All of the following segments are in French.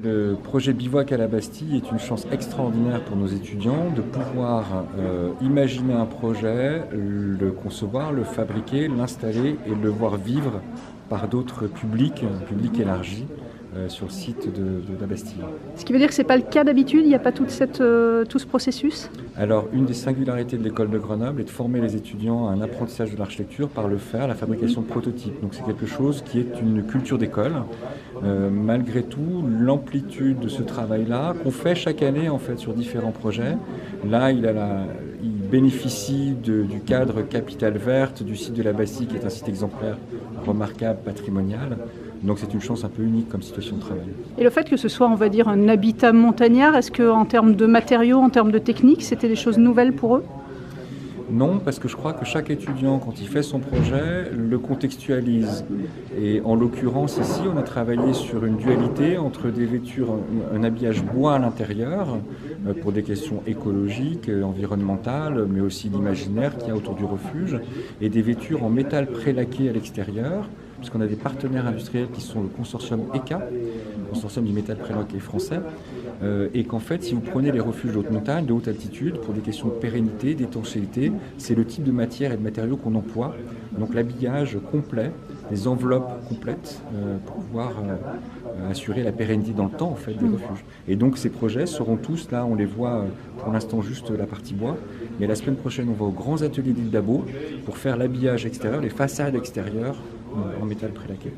Le projet Bivouac à la Bastille est une chance extraordinaire pour nos étudiants de pouvoir imaginer un projet, le concevoir, le fabriquer, l'installer et le voir vivre par d'autres publics, un public élargi, sur le site de la Bastille. Ce qui veut dire que ce n'est pas le cas d'habitude, il n'y a pas tout ce processus? Alors, une des singularités de l'école de Grenoble est de former les étudiants à un apprentissage de l'architecture par le faire, la fabrication de prototypes. Donc c'est quelque chose qui est une culture d'école. Malgré tout, l'amplitude de ce travail-là, qu'on fait chaque année en fait sur différents projets, là il bénéficie du cadre Capitale Verte du site de la Bastille, qui est un site exemplaire, remarquable, patrimonial. Donc c'est une chance un peu unique comme situation de travail. Et le fait que ce soit, on va dire, un habitat montagnard, est-ce qu'en termes de matériaux, en termes de technique, c'était des choses nouvelles pour eux? Non, parce que je crois que chaque étudiant, quand il fait son projet, le contextualise. Et en l'occurrence, ici, on a travaillé sur une dualité entre des vêtures, un habillage bois à l'intérieur, pour des questions écologiques, environnementales, mais aussi d'imaginaire qu'il y a autour du refuge, et des vêtures en métal prélaqué à l'extérieur, puisqu'on a des partenaires industriels qui sont le consortium ECA, le consortium du métal prélaqué français, et qu'en fait, si vous prenez les refuges de haute montagne, de haute altitude, pour des questions de pérennité, d'étanchéité, c'est le type de matière et de matériaux qu'on emploie. Donc l'habillage complet, les enveloppes complètes, pour pouvoir assurer la pérennité dans le temps en fait, des refuges. Et donc ces projets seront tous, là on les voit pour l'instant juste la partie bois, mais la semaine prochaine on va aux grands ateliers d'Île d'Abo pour faire l'habillage extérieur, les façades extérieures en métal prélaqué.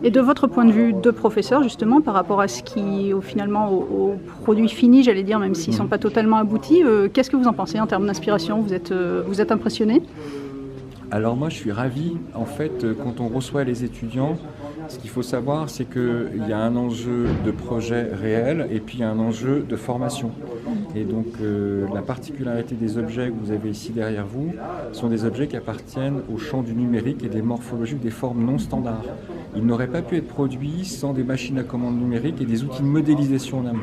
Et de votre point de vue de professeur, justement, par rapport à ce qui, finalement, aux produits finis, j'allais dire, même s'ils ne sont pas totalement aboutis, qu'est-ce que vous en pensez en termes d'inspiration? Vous êtes impressionné? Alors moi je suis ravi, en fait, quand on reçoit les étudiants, ce qu'il faut savoir c'est qu'il y a un enjeu de projet réel et puis un enjeu de formation. Et donc la particularité des objets que vous avez ici derrière vous sont des objets qui appartiennent au champ du numérique et des morphologies ou des formes non standards. Ils n'auraient pas pu être produits sans des machines à commande numérique et des outils de modélisation en amont.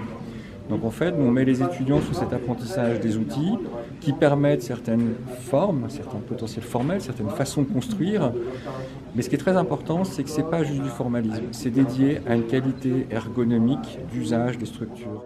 Donc en fait, on met les étudiants sous cet apprentissage des outils qui permettent certaines formes, certains potentiels formels, certaines façons de construire. Mais ce qui est très important, c'est que ce n'est pas juste du formalisme, c'est dédié à une qualité ergonomique d'usage des structures.